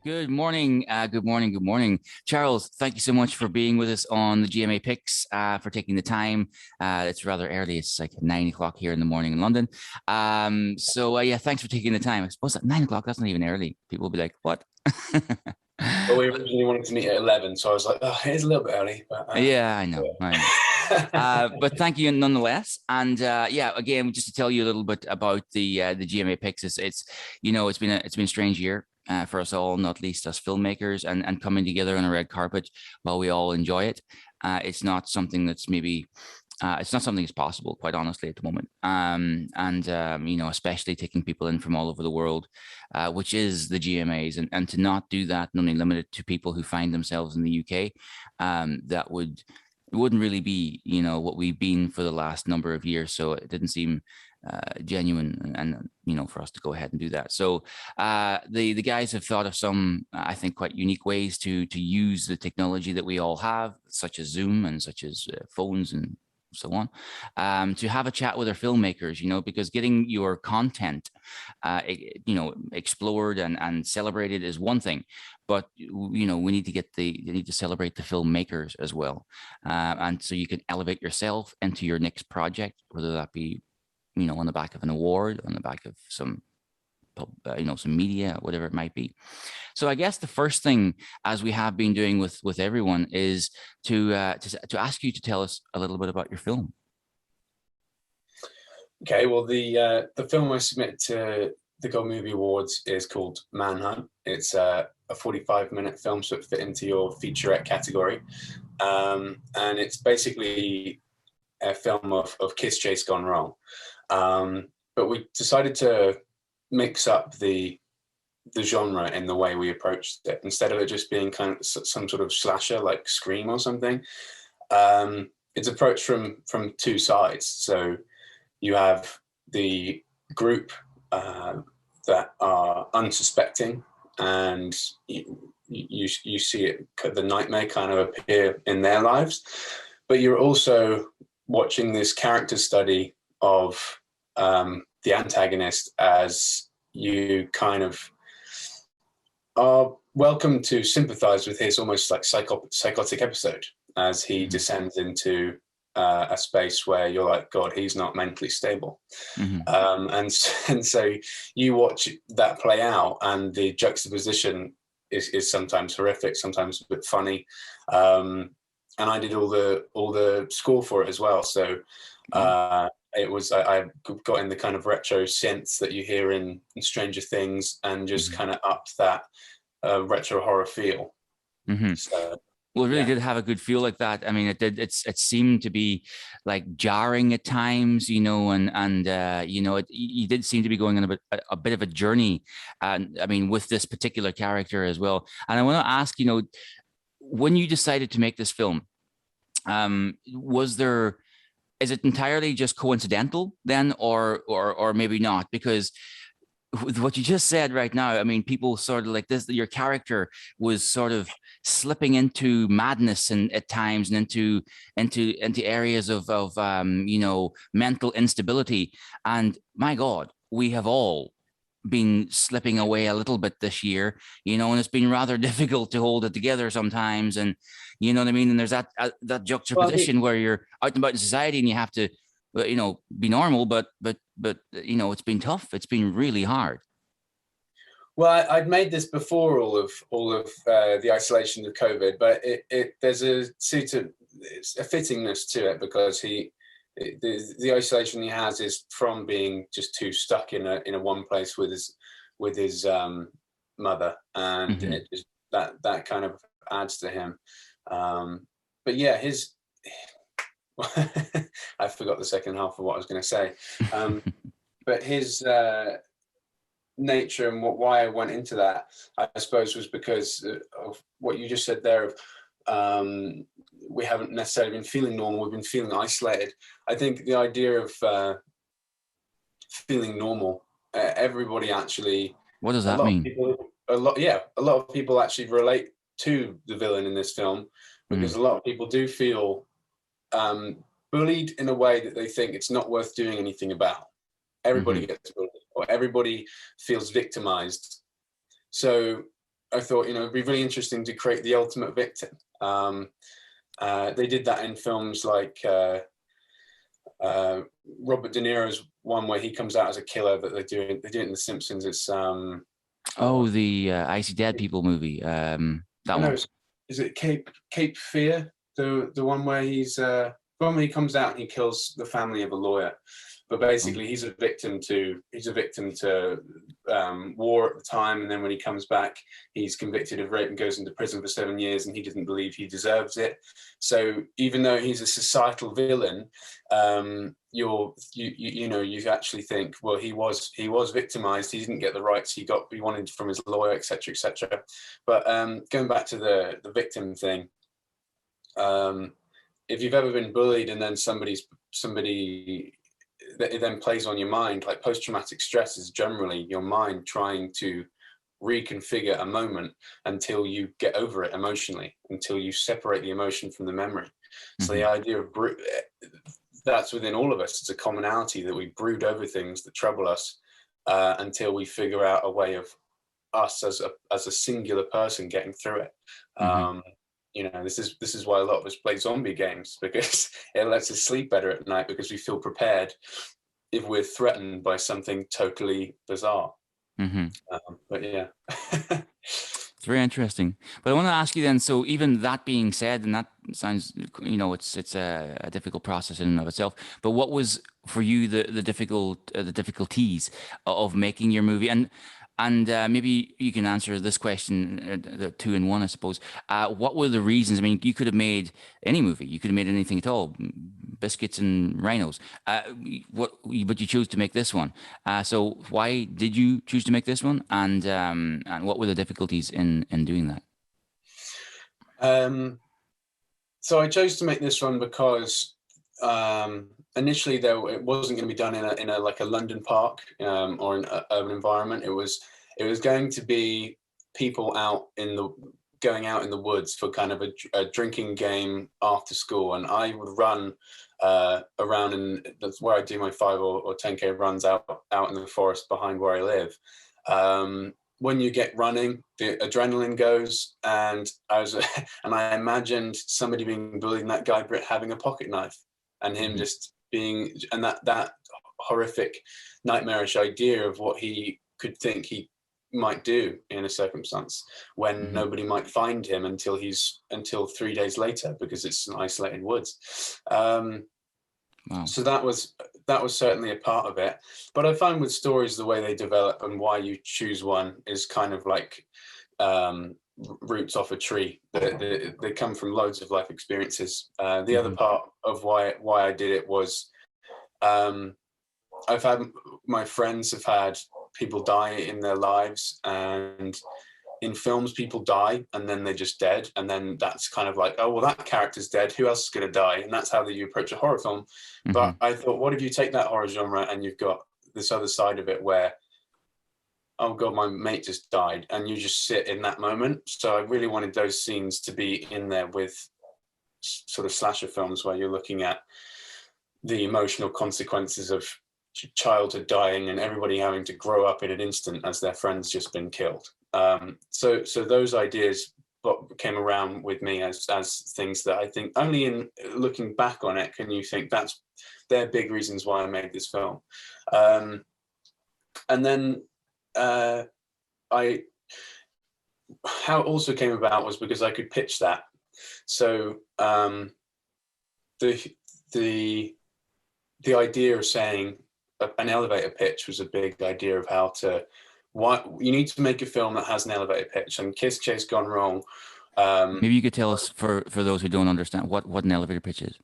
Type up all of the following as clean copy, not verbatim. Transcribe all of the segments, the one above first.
Good morning. Good morning. Good morning. Charles, thank you so much for being with us on the GMA Picks, for taking the time. It's rather early. It's like 9 o'clock here in the morning in London. Yeah, thanks for taking the time. I suppose at 9 o'clock, that's not even early. People will be like, what? Well, we originally wanted to meet at 11, so I was like, oh, it's a little bit early. But Yeah, I know. I know. But thank you nonetheless. And yeah, again, just to tell you a little bit about the GMA picks, it's been a strange year for us all, not least us filmmakers, and coming together on a red carpet while we all enjoy it. It's not something that's maybe. It's not something that's possible, quite honestly, at the moment. Especially taking people in from all over the world, which is the GMAs, and to not do that, and only limit it to people who find themselves in the UK, that wouldn't really be, what we've been for the last number of years. So it didn't seem genuine, and for us to go ahead and do that. So the guys have thought of some, I think, quite unique ways to use the technology that we all have, such as Zoom and such as phones and so on, to have a chat with our filmmakers, because getting your content, explored and celebrated is one thing, but we need to celebrate the filmmakers as well, and so you can elevate yourself into your next project, whether that be, on the back of an award, on the back of some some media, whatever it might be. So I guess the first thing, as we have been doing with everyone, is to ask you to tell us a little bit about your film. Okay, well, the film I submitted to the Gold Movie Awards is called Manhunt. It's a 45-minute film, so it fit into your featurette category, and it's basically a film of kiss chase gone wrong. But we decided to mix up the genre in the way we approached it. Instead of it just being kind of some sort of slasher like Scream or something, it's approached from two sides. So you have the group that are unsuspecting, and you see it, the nightmare kind of appear in their lives, but you're also watching this character study of the antagonist, as you kind of are welcome to sympathize with his almost like psychotic episode as he descends into a space where you're like, God, he's not mentally stable. And so you watch that play out, and the juxtaposition is sometimes horrific, sometimes a bit funny. And I did all the score for it as well. So it was, I got in the kind of retro synths that you hear in Stranger Things, and just kind of upped that retro horror feel. So, well, it really did have a good feel like that. I mean, it did. It seemed to be like jarring at times, you did seem to be going on a bit of a journey, and I mean, with this particular character as well. And I want to ask, when you decided to make this film, is it entirely just coincidental then, or maybe not? Because with what you just said right now, I mean, people sort of like this, your character was sort of slipping into madness and at times, and into areas of mental instability. And my God, we have all been slipping away a little bit this year, and it's been rather difficult to hold it together sometimes. And you know what I mean? And there's that juxtaposition where you're out and about in society and you have to, be normal, but it's been tough. It's been really hard. Well, I'd made this before all of the isolation of COVID, but there's a fittingness to it, because the isolation he has is from being just too stuck in a one place with his mother, and it just that kind of adds to him. But yeah, I forgot the second half of what I was going to say. But his nature and why I went into that, I suppose, was because of what you just said there. We haven't necessarily been feeling normal. We've been feeling isolated. I think the idea of feeling normal, everybody actually. What does that mean? A lot of people actually relate to the villain in this film, because a lot of people do feel bullied in a way that they think it's not worth doing anything about. Everybody gets bullied, or everybody feels victimized. So I thought, it'd be really interesting to create the ultimate victim. They did that in films like Robert De Niro's one where he comes out as a killer that they do it in The Simpsons. It's the I See Dead People movie. That one. Is it Cape Fear? The one where the one where he comes out and he kills the family of a lawyer. But basically, he's a victim to war at the time, and then when he comes back, he's convicted of rape and goes into prison for 7 years, and he doesn't believe he deserves it. So even though he's a societal villain, you actually think, well, he was victimized. He didn't get the rights he wanted from his lawyer, etc., etc. But going back to the victim thing, if you've ever been bullied and then somebody that it then plays on your mind, like post-traumatic stress is generally your mind trying to reconfigure a moment until you get over it emotionally, until you separate the emotion from the memory. Mm-hmm. So the idea of that's within all of us. It's a commonality that we brood over things that trouble us until we figure out a way of us as a singular person getting through it. Mm-hmm. This is why a lot of us play zombie games, because it lets us sleep better at night, because we feel prepared if we're threatened by something totally bizarre. Mm-hmm. But yeah. It's very interesting. But I want to ask you then, so even that being said, and that sounds, it's a difficult process in and of itself, but what was for you the difficulties of making your movie? And maybe you can answer this question, the two in one, I suppose. What were the reasons? I mean, you could have made any movie. You could have made anything at all, biscuits and rhinos. But you chose to make this one. So why did you choose to make this one? And what were the difficulties in doing that? So I chose to make this one because initially, though, it wasn't going to be done in a like a London park or an urban environment. It was going to be people going out in the woods for kind of a drinking game after school, and I would run around, and that's where I do my 5 or 10K runs out in the forest behind where I live. When you get running, the adrenaline goes, and I imagined somebody being bullied, and that guy Britt having a pocket knife, and him mm-hmm. just being, and that horrific, nightmarish idea of what he could think he might do in a circumstance when mm-hmm. nobody might find him until 3 days later, because it's an isolated woods. Wow. So that was certainly a part of it. But I find with stories, the way they develop and why you choose one is kind of like roots off a tree. They come from loads of life experiences. The mm-hmm. other part of why I did it was my friends have had people die in their lives, and in films people die and then they're just dead, and then that's kind of like, oh well, that character's dead, who else is going to die? And that's how you approach a horror film. Mm-hmm. But I thought, what if you take that horror genre and you've got this other side of it where, oh god, my mate just died, and you just sit in that moment. So I really wanted those scenes to be in there with sort of slasher films where you're looking at the emotional consequences of childhood dying and everybody having to grow up in an instant as their friend's just been killed. So those ideas came around with me as things that I think only in looking back on it can you think they're big reasons why I made this film. And then how it also came about was because I could pitch that. So the idea of saying an elevator pitch was a big idea of why you need to make a film that has an elevator pitch. And Kiss Chase Gone Wrong. Maybe you could tell us, for those who don't understand, what an elevator pitch is.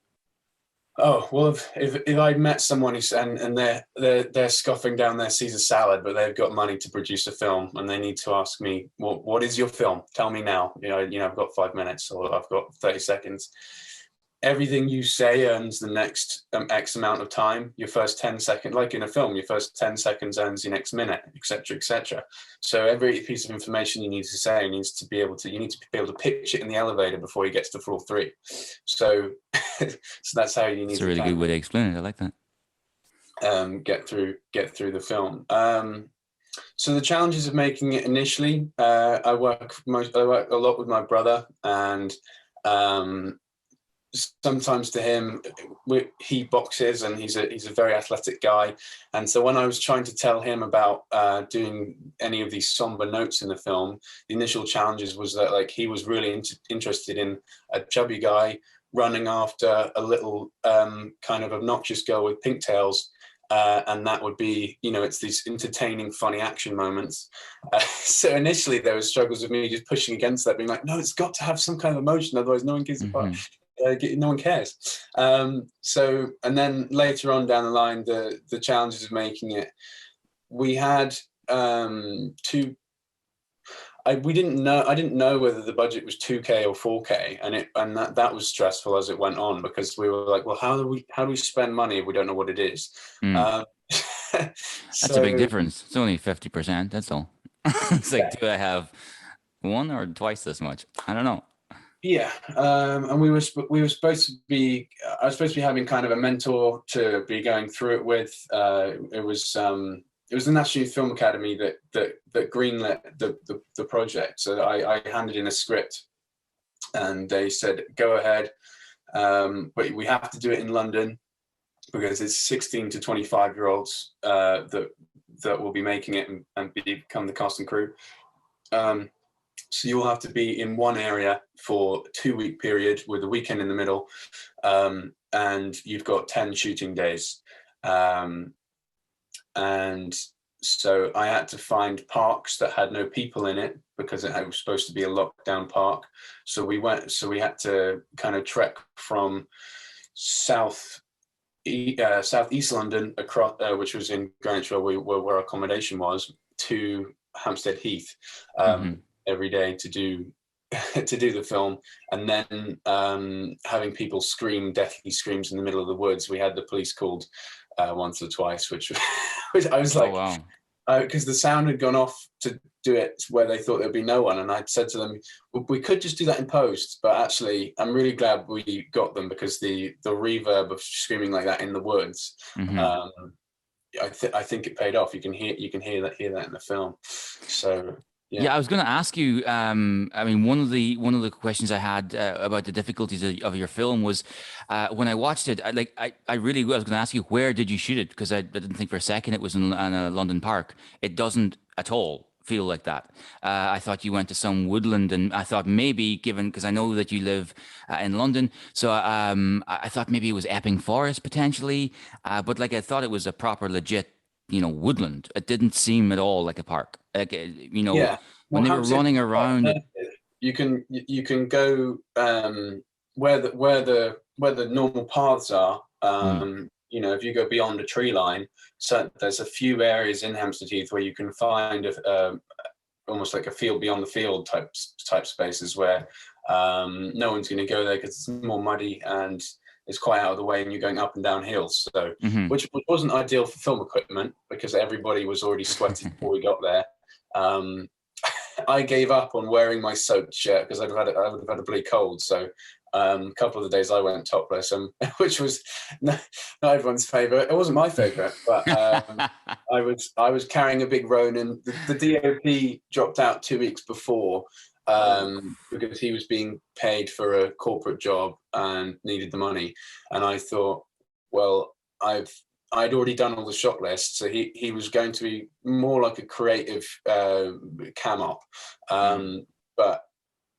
Oh well, if I met someone and they're scoffing down their Caesar salad, but they've got money to produce a film, and they need to ask me, what is your film? Tell me now. I've got 5 minutes, or I've got 30 seconds. Everything you say earns the next X amount of time. Your first 10 seconds, like in a film, your first 10 seconds earns your next minute, etc., etc. So every piece of information you need to say you need to be able to pitch it in the elevator before you get to floor 3. So, so that's how you need. It's a really good way to explain it. I like that. Get through the film. So the challenges of making it initially, I work a lot with my brother, and sometimes to him, he boxes and he's a very athletic guy. And so when I was trying to tell him about doing any of these somber notes in the film, the initial challenges was that like he was really interested in a chubby guy running after a little kind of obnoxious girl with pigtails. And that would be, you know, it's these entertaining, funny action moments. So initially there was struggles with me just pushing against that, being like, no, it's got to have some kind of emotion, otherwise no one gives a fuck. No one cares. So, and then later on down the line, the challenges of making it, we had two. I didn't know whether the budget was 2K or 4K, and that was stressful as it went on, because we were like, well, how do we spend money if we don't know what it is? That's a big difference. It's only 50%. That's all. It's like, do I have one or twice this much? I don't know. Yeah, and we were supposed to be. I was supposed to be having kind of a mentor to be going through it with. It was the National Youth Film Academy that greenlit the project. So I handed in a script, and they said, "Go ahead, but we have to do it in London, because it's 16 to 25-year-olds that will be making it and become the cast and crew." So you'll have to be in one area for a 2-week period with a weekend in the middle, and you've got 10 shooting days. And so I had to find parks that had no people in it, because it was supposed to be a lockdown park. So we had to kind of trek from southeast London across, which was in Greenwich, where our accommodation was, to Hampstead Heath. Every day to do the film, and then having people scream deathly screams in the middle of the woods. We had the police called once or twice, which I was like, oh, wow, because the sound had gone off to do it where they thought there'd be no one, and I'd said to them, well, we could just do that in post, but actually I'm really glad we got them, because the reverb of screaming like that in the woods, I think it paid off. You can hear that in the film. So yeah, I was going to ask you. I mean, one of the questions I had about the difficulties of your film was when I watched it. I really was going to ask you, where did you shoot it? Because I didn't think for a second it was in a London park. It doesn't at all feel like that. I thought you went to some woodland, and I thought maybe, given, because I know that you live in London, so I thought maybe it was Epping Forest potentially. But like I thought it was a proper legit, woodland. It didn't seem at all like a park. Like, yeah, when well, they were running around. you can go where the normal paths are. If you go beyond a tree line, so there's a few areas in Hampstead Heath where you can find almost like a field beyond the field type spaces where no one's going to go there, because it's more muddy and it's quite out of the way, and you're going up and down hills. So which wasn't ideal for film equipment, because everybody was already sweaty before we got there. I gave up on wearing my soaked shirt because I would have had a bloody cold. So a couple of the days I went topless, which was not everyone's favourite. It wasn't my favourite, but I was carrying a big Ronin. The DOP dropped out 2 weeks before because he was being paid for a corporate job and needed the money. And I thought, well, I'd already done all the shot lists, so he was going to be more like a creative cam op, but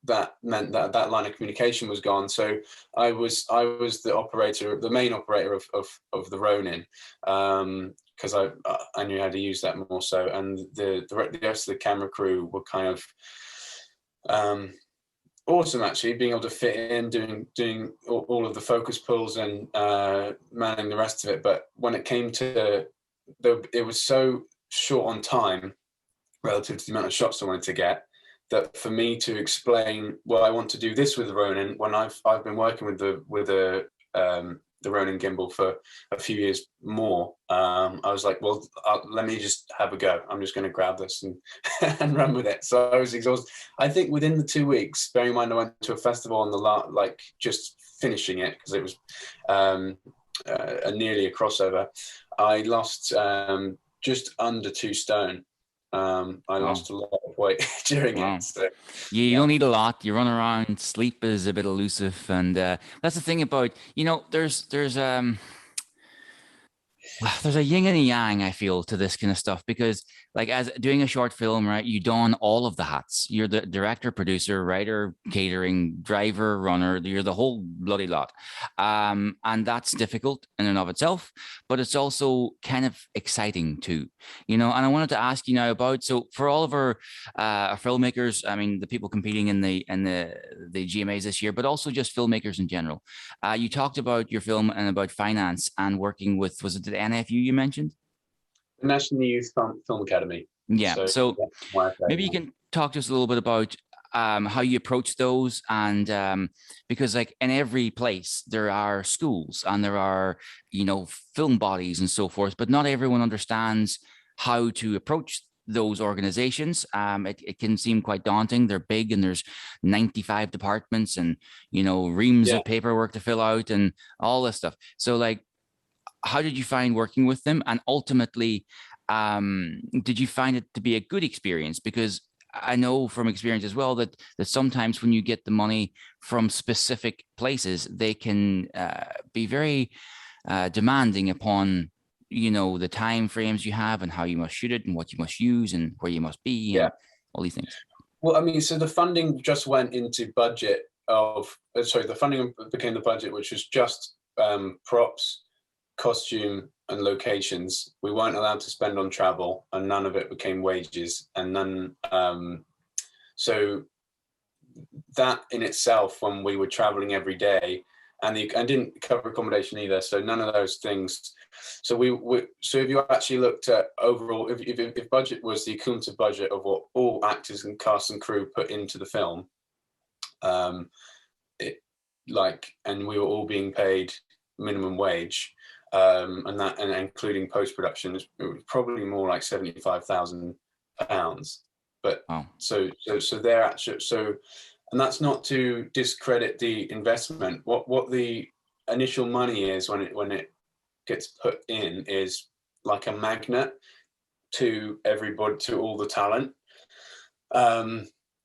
that meant that line of communication was gone. So I was the main operator of the Ronin, because I knew how to use that more so, and the rest of the camera crew were kind of awesome, actually, being able to fit in, doing all of the focus pulls and manning the rest of it. But when it came to it was so short on time relative to the amount of shots I wanted to get, that for me to explain, well, I want to do this with the Ronin, when I've been working with the Ronin gimbal for a few years more, I was like, well, let me just have a go. I'm just going to grab this and and run with it. So I was exhausted. I think within the 2 weeks, bearing in mind I went to a festival on the just finishing it, because it was nearly a crossover, I lost just under 2 stone. I Wow. lost a lot of weight during it. Wow. So You yeah, don't need a lot. You run around, sleep is a bit elusive. And that's the thing about, there's a yin and a yang, I feel, to this kind of stuff because, like, as doing a short film, right, you don all of the hats. You're the director, producer, writer, catering, driver, runner. You're the whole bloody lot, and that's difficult in and of itself. But it's also kind of exciting too, And I wanted to ask you now about, so for all of our filmmakers, I mean, the people competing in the GMAs this year, but also just filmmakers in general. You talked about your film and about finance and working with, was it the NFU you mentioned? the National Youth Film Academy. Yeah. So So that's why I say maybe you that. can talk to us a little bit about how you approach those. And because, like, in every place, there are schools and there are, film bodies and so forth, but not everyone understands how to approach those organizations. It can seem quite daunting. They're big and there's 95 departments and, reams Yeah. of paperwork to fill out and all this stuff. So, like, how did you find working with them? And ultimately, did you find it to be a good experience? Because I know from experience as well that sometimes when you get the money from specific places, they can be very demanding upon the time frames you have and how you must shoot it and what you must use and where you must be Yeah. and all these things. Well, I mean, so the funding just went into budget of, sorry, the funding became the budget, which was just props, costume, and locations. We weren't allowed to spend on travel, and none of it became wages, and none. So that in itself, when we were traveling every day, and didn't cover accommodation either, so none of those things. So so if you actually looked at overall, if budget was the equivalent budget of what all actors and cast and crew put into the film, and we were all being paid minimum wage, and including post production, it was probably more like £75,000. But Oh, so they're actually and that's not to discredit the investment. What the initial money is when it gets put in is like a magnet to everybody, to all the talent.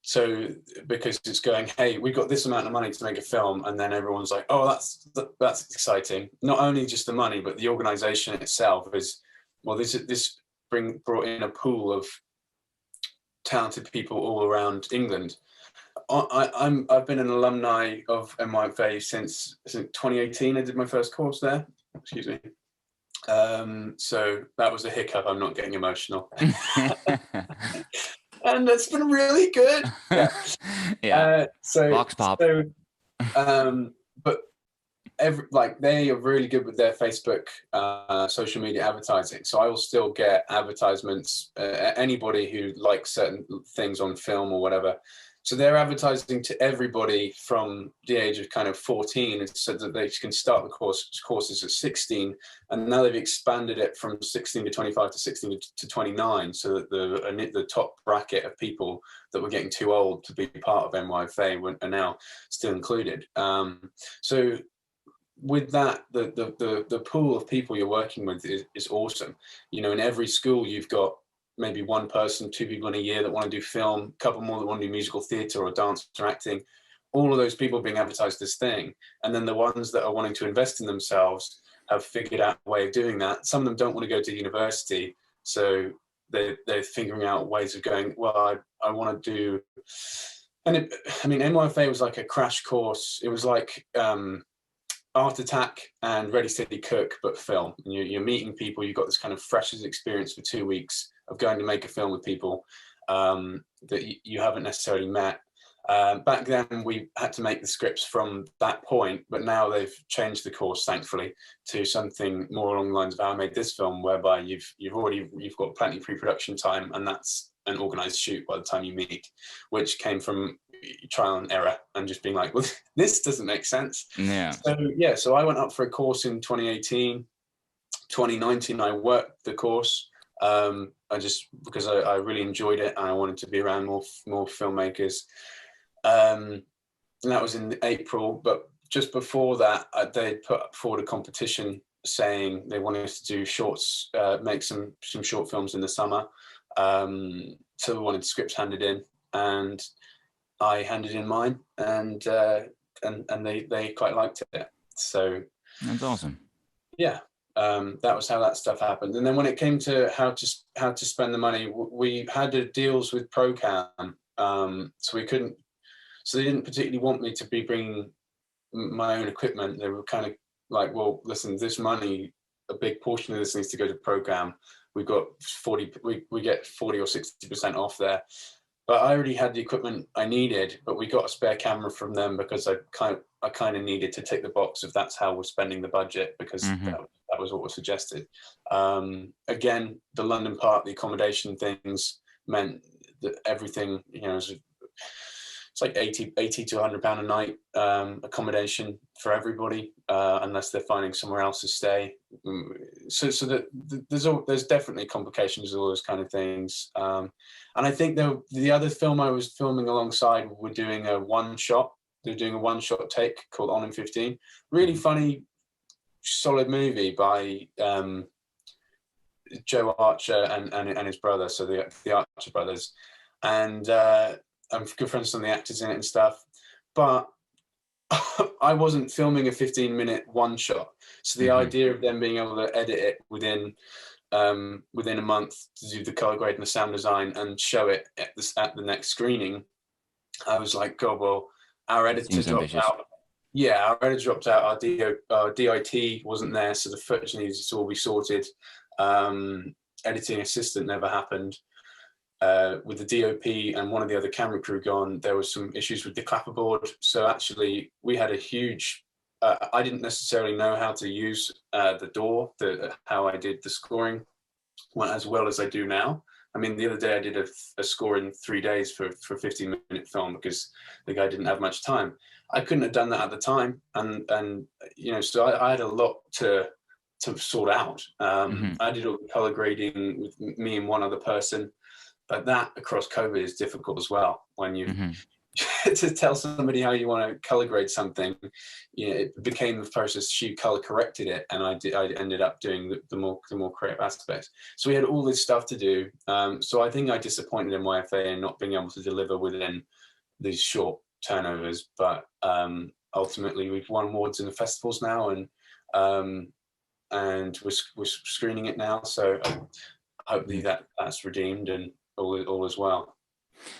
So because it's going, hey, we've got this amount of money to make a film, and then everyone's like, oh, that's exciting. Not only just the money, but the organization itself is, well, this brought in a pool of talented people all around England. I've been an alumni of NYFA since 2018. I did my first course there. Excuse me. So that was a hiccup. I'm not getting emotional. And it's been really good. Yeah. Yeah. So, Vox pop. But they are really good with their Facebook, social media advertising. So I will still get advertisements. Anybody who likes certain things on film or whatever. So they're advertising to everybody from the age of kind of 14, so that they can start the courses at 16, and now they've expanded it from 16 to 25 to 16 to 29, so that the top bracket of people that were getting too old to be part of NYFA are now still included. So with that, the pool of people you're working with is awesome. In every school you've got maybe one person, two people in a year that want to do film, a couple more that want to do musical theatre or dance or acting. All of those people being advertised this thing. And then the ones that are wanting to invest in themselves have figured out a way of doing that. Some of them don't want to go to university, so they're figuring out ways of going, well, I want to do... And NYFA was like a crash course. It was like Art Attack and Ready Steady Cook, but film. And you're meeting people. You've got this kind of freshers experience for 2 weeks of going to make a film with people that you haven't necessarily met. Back then, we had to make the scripts from that point, but now they've changed the course, thankfully, to something more along the lines of how I made this film, whereby you've got plenty of pre-production time, and that's an organized shoot by the time you meet, which came from trial and error and just being like, well, this doesn't make sense. Yeah. So I went up for a course in 2018. 2019, I worked the course. Because I really enjoyed it and I wanted to be around more filmmakers. And that was in April, but just before that, they put forward a competition saying they wanted us to do shorts, make some short films in the summer. So we wanted scripts handed in, and I handed in mine, and they quite liked it. So That's awesome. yeah, that was how that stuff happened. And then when it came to how to spend the money, we had deals with Procam, so we couldn't. So they didn't particularly want me to be bringing my own equipment. They were kind of like, well, listen, this money, a big portion of this needs to go to Program. We've got 40, we get 40 or 60% off there. But I already had the equipment I needed, but we got a spare camera from them because I kind of needed to tick the box if that's how we're spending the budget, because that was what was suggested. Again, the London part, the accommodation things meant that everything, you know, it's like 80 to £100 a night accommodation for everybody, unless they're finding somewhere else to stay. So that there's definitely complications with all those kind of things. And I think the other film I was filming alongside were doing a one-shot. They're doing a one-shot take called On in 15. Really funny, solid movie by Joe Archer and his brother, so the Archer brothers. And I'm good friends with some of the actors in it and stuff. But I wasn't filming a 15-minute one-shot. So the idea of them being able to edit it within a month to do the color grade and the sound design and show it at the next screening, I was like, God, well, our editor dropped out. Yeah, our editor dropped out. Our DIT wasn't there, so the footage needed to all be sorted. Editing assistant never happened. With the DOP and one of the other camera crew gone, there was some issues with the clapperboard. So actually, we had a huge. I didn't necessarily know how to use the DAW, how I did the scoring, as well as I do now. I mean, the other day I did a score in 3 days for a 15-minute film because the guy didn't have much time. I couldn't have done that at the time, and you know, so I had a lot to sort out. I did all the color grading with me and one other person. But that across COVID is difficult as well. When you to tell somebody how you want to color grade something, you know, it became the process. She color corrected it, and I ended up doing the more creative aspects. So we had all this stuff to do. So I think I disappointed YFA in not being able to deliver within these short turnovers. But ultimately, we've won awards in the festivals now, and we're screening it now. So hopefully that's redeemed and all as well.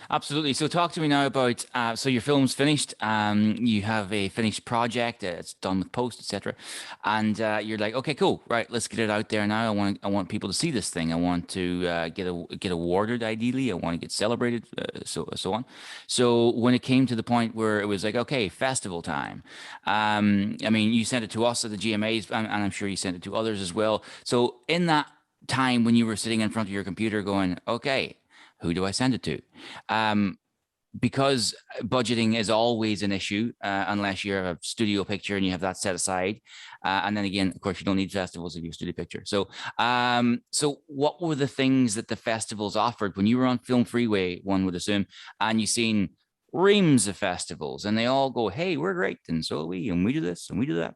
Absolutely. So talk to me now about, so your film's finished, you have a finished project, it's done with post, etc. And you're like, okay, cool, right, let's get it out there now. I want people to see this thing. I want to get awarded ideally. I want to get celebrated, so on. So when it came to the point where it was like, okay, festival time, I mean, you sent it to us at the GMAs, and I'm sure you sent it to others as well. So in that time when you were sitting in front of your computer going, okay, who do I send it to? Because budgeting is always an issue unless you're a studio picture and you have that set aside. And then again, of course, you don't need festivals if you're a studio picture. So, so what were the things that the festivals offered when you were on Film Freeway, one would assume, and you've seen reams of festivals and they all go, hey, we're great. And so are we, and we do this and we do that.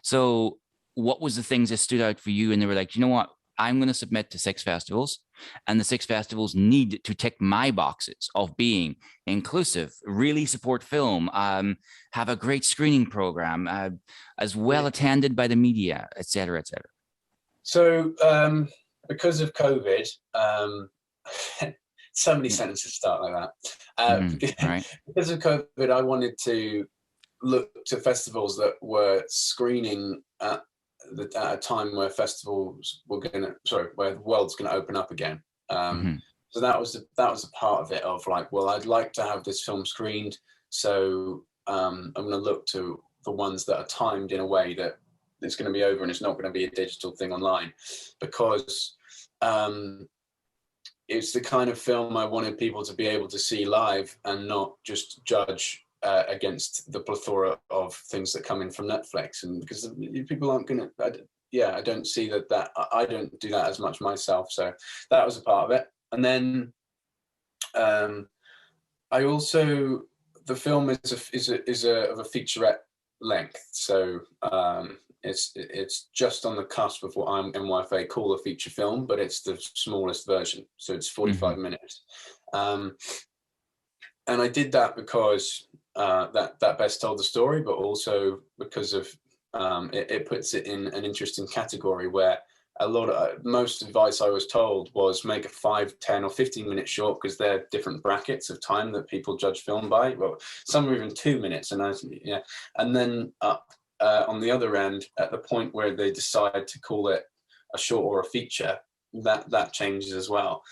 So what was the things that stood out for you? And they were like, you know what? I'm going to submit to 6 festivals, and the 6 festivals need to tick my boxes of being inclusive, really support film, have a great screening program, as well attended by the media, et cetera, et cetera. So because of COVID, so many sentences start like that. Right. Because of COVID, I wanted to look to festivals that were screening at a time where festivals were where the world's going to open up again. So that was a part of it, of like, well, I'd like to have this film screened, so I'm going to look to the ones that are timed in a way that it's going to be over and it's not going to be a digital thing online, because it's the kind of film I wanted people to be able to see live and not just judge against the plethora of things that come in from Netflix. And because people aren't going to, I don't see that I don't do that as much myself. So that was a part of it. And then I also, the film is of a featurette length. So it's just on the cusp of what NYFA call a feature film, but it's the smallest version, so it's 45 minutes. And I did that because that best told the story, but also because of it puts it in an interesting category where most advice I was told was make a 5, 10 or 15-minute short, because they're different brackets of time that people judge film by. Well, some are even 2 minutes, and then on the other end, at the point where they decide to call it a short or a feature, that changes as well.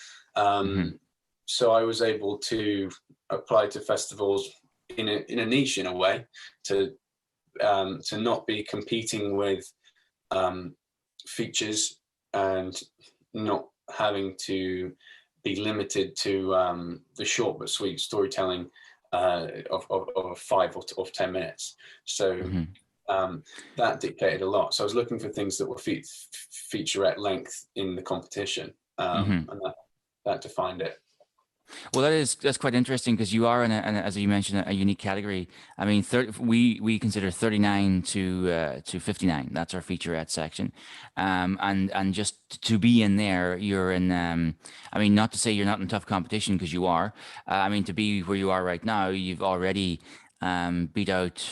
So I was able to apply to festivals in a niche, in a way, to not be competing with features and not having to be limited to the short but sweet storytelling of 5 or 10 minutes. So that dictated a lot. So I was looking for things that were featurette length in the competition, and that defined it. Well, that's quite interesting, because you are in as you mentioned, a unique category. I mean, we consider 39 to 59. That's our featurette section, and just to be in there, you're in. I mean, not to say you're not in tough competition, because you are. I mean, to be where you are right now, you've already beat out.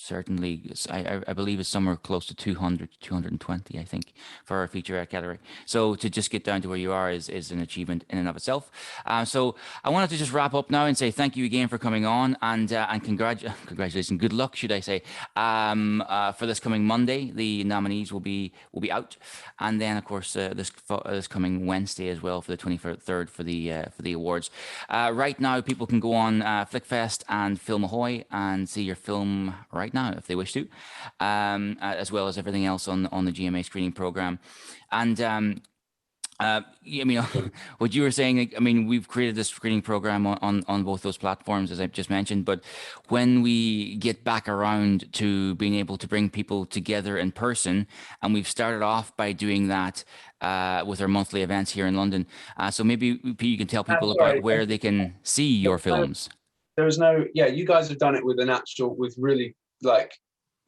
Certainly, I believe it's somewhere close to 200, 220, I think, for our featurette category. So to just get down to where you are is an achievement in and of itself. So I wanted to just wrap up now and say thank you again for coming on, and congratulations, good luck, should I say, for this coming Monday. The nominees will be out, and then of course this coming Wednesday as well, for the 23rd for the awards. Right now, people can go on Flickfest and Film Ahoy and see your film right now if they wish to, as well as everything else on the GMA Screening Program. And I mean, what you were saying, I mean, we've created this screening program on both those platforms, as I've just mentioned. But when we get back around to being able to bring people together in person, and we've started off by doing that with our monthly events here in London. So maybe you can tell people about where they can see your films. You guys have done it with really like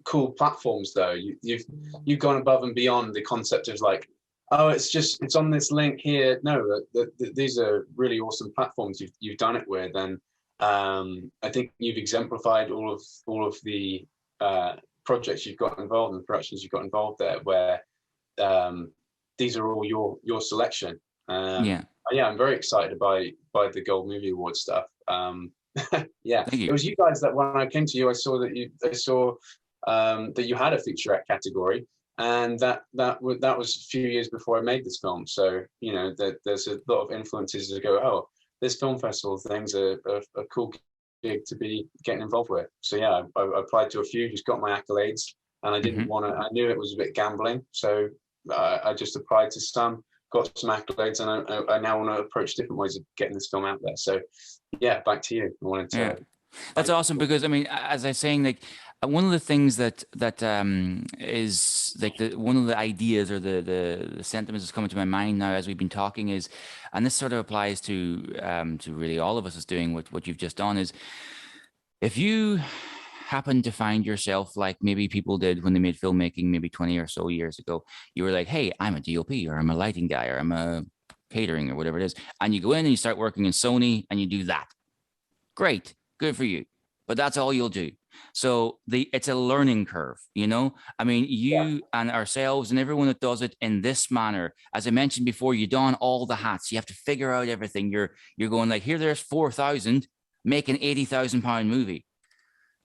cool platforms, though. You've gone above and beyond the concept of like, oh, it's on this link here. No, these are really awesome platforms you've done it with, and I think you've exemplified all of the projects you've got involved and productions you've got involved there, where these are all your selection. I'm very excited by the Gold Movie Award stuff. It was you guys that when I came to you, I saw that you had a featurette category, and that was a few years before I made this film. So there's a lot of influences that go, oh, this film festival thing's a cool gig to be getting involved with. So I applied to a few, just got my accolades, and I didn't want to. I knew it was a bit gambling, so I just applied to some, got some accolades, and I now want to approach different ways of getting this film out there. So back to you. I wanted to. That's awesome, because I mean, as I was saying, like one of the things that is like one of the ideas or the sentiments that's coming to my mind now as we've been talking is, and this sort of applies to really all of us is doing what you've just done, is if you happen to find yourself like maybe people did when they made filmmaking maybe 20 or so years ago, you were like, hey, I'm a DOP, or I'm a lighting guy, or I'm a catering, or whatever it is, and you go in and you start working in Sony and you do that. Great, good for you, but that's all you'll do. So it's a learning curve, I mean, you and ourselves and everyone that does it in this manner, as I mentioned before, you don all the hats, you have to figure out everything. You're going like, there's 4,000 make an £80,000 movie.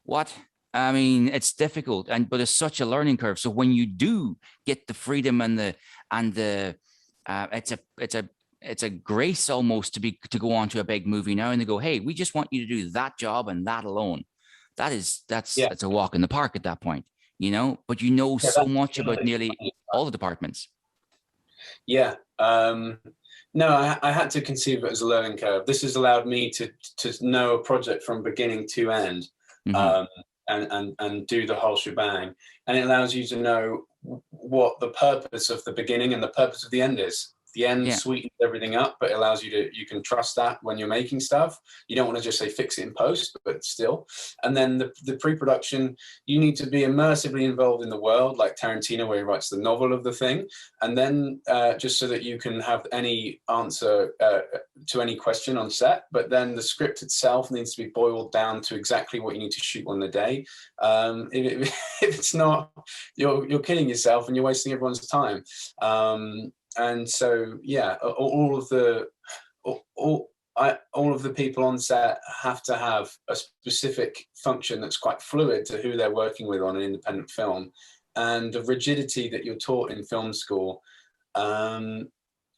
What? I mean, it's difficult, but it's such a learning curve. So when you do get the freedom and it's a grace almost to go on to a big movie now, and they go, hey, we just want you to do that job and that alone. That's a walk in the park at that point, but so much about nearly all the departments. No, I had to conceive it as a learning curve. This has allowed me to know a project from beginning to end. And do the whole shebang, and it allows you to know what the purpose of the beginning and the purpose of the end is. The end Yeah. sweetens everything up, but allows you can trust that when you're making stuff. You don't want to just say fix it in post, but still. And then the pre-production, you need to be immersively involved in the world, like Tarantino, where he writes the novel of the thing. And then just so that you can have any answer to any question on set. But then the script itself needs to be boiled down to exactly what you need to shoot on the day. If it's not, you're killing yourself and you're wasting everyone's time. And so, yeah, all of the people on set have to have a specific function that's quite fluid to who they're working with on an independent film, and the rigidity that you're taught in film school. I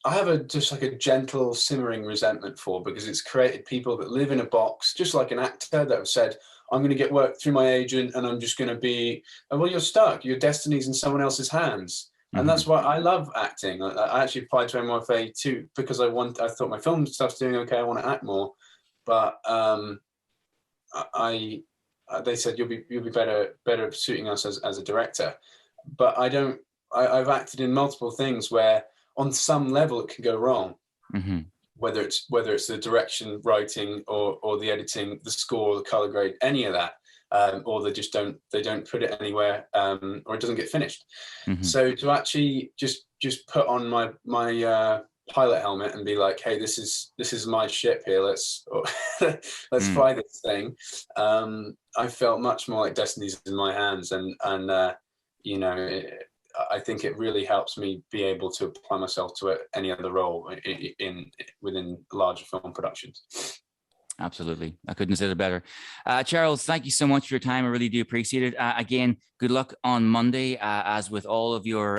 have just like a gentle simmering resentment for, because it's created people that live in a box, just like an actor that have said, I'm going to get work through my agent and I'm just going to be, well, you're stuck. Your destiny's in someone else's hands. And that's why I love acting. I actually applied to NYFA too, because I thought my film stuff's doing okay. I want to act more, but they said you'll be better suiting us as a director. But I've acted in multiple things where on some level it can go wrong. Whether it's the direction, writing, or the editing, the score, the color grade, any of that. Or they don't put it anywhere, or it doesn't get finished. So to actually just put on my pilot helmet and be like, hey, this is my ship here. Let's fly this thing. I felt much more like destiny's in my hands, and I think it really helps me be able to apply myself to any other role within larger film productions. Absolutely. I couldn't have said it better. Charles, thank you so much for your time. I really do appreciate it. Again, good luck on Monday, as with all of your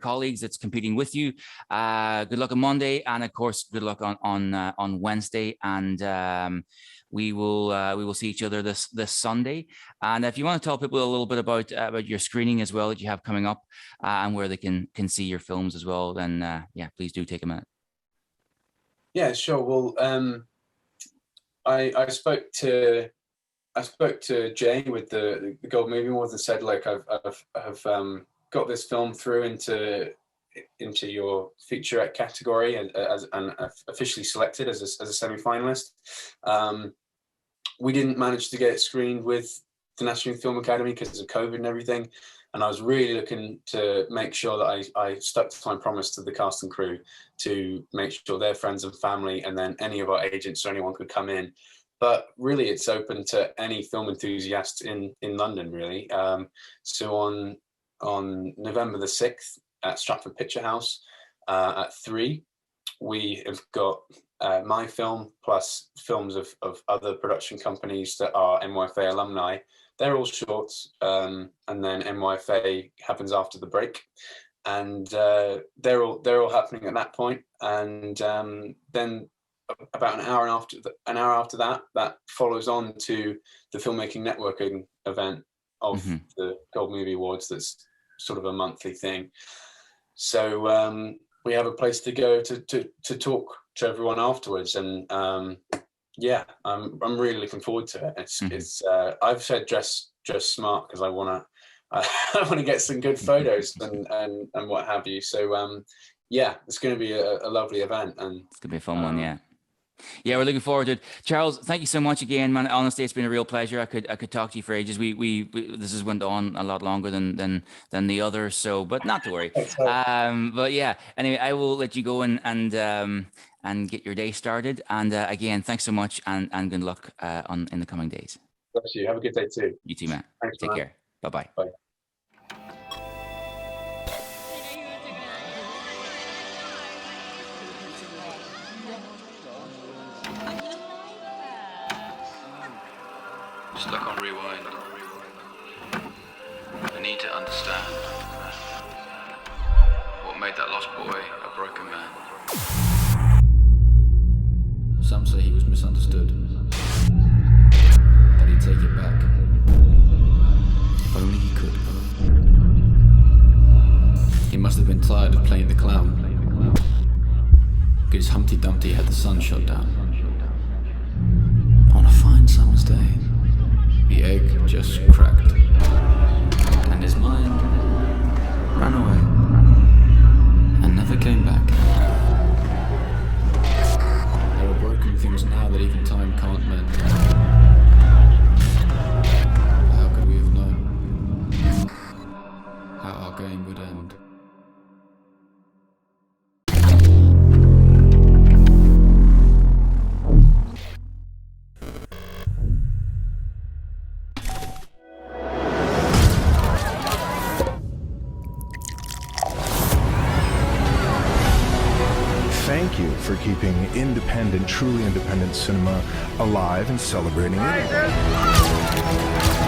colleagues that's competing with you. Good luck on Monday, and of course, good luck on Wednesday. And we will see each other this Sunday. And if you want to tell people a little bit about your screening as well that you have coming up, and where they can see your films as well, then please do take a minute. Yeah, sure. Well, I spoke to Jay with the Gold Movie Awards and said, like, I've got this film through into your featurette category and officially selected as a semi-finalist. We didn't manage to get it screened with the National Youth Film Academy because of COVID and everything. And I was really looking to make sure that I stuck to my promise to the cast and crew to make sure their friends and family, and then any of our agents or anyone could come in. But really, it's open to any film enthusiast in London, really. So on November the 6th at Stratford Picture House at 3, we have got my film plus films of other production companies that are NYFA alumni. They're all shorts, and then NYFA happens after the break, and they're all happening at that point. And then about an hour after that follows on to the filmmaking networking event of the Gold Movie Awards. That's sort of a monthly thing. So we have a place to go to talk to everyone afterwards, and yeah, I'm really looking forward to it. It's I've said dress smart because I want to get some good photos and what have you. So yeah, it's going to be a lovely event, and it's going to be a fun one. Yeah, we're looking forward to it. Charles, thank you so much again, man. Honestly, it's been a real pleasure. I could talk to you for ages. We this has went on a lot longer than the others, so but not to worry. But yeah, anyway, I will let you go and get your day started. And again, thanks so much, and good luck in the coming days. Bless you. Have a good day too. You too, man. Thanks, Take care. Bye-bye. Bye. Stuck on rewind. I need to understand what made that lost boy a broken man. Some say he was misunderstood, that he'd take it back. If only he could. He must have been tired of playing the clown, because Humpty Dumpty had the sun shot down. On a fine summer's day, the egg just cracked, and his mind ran away and never came thank you for keeping independent, truly independent cinema alive and celebrating it.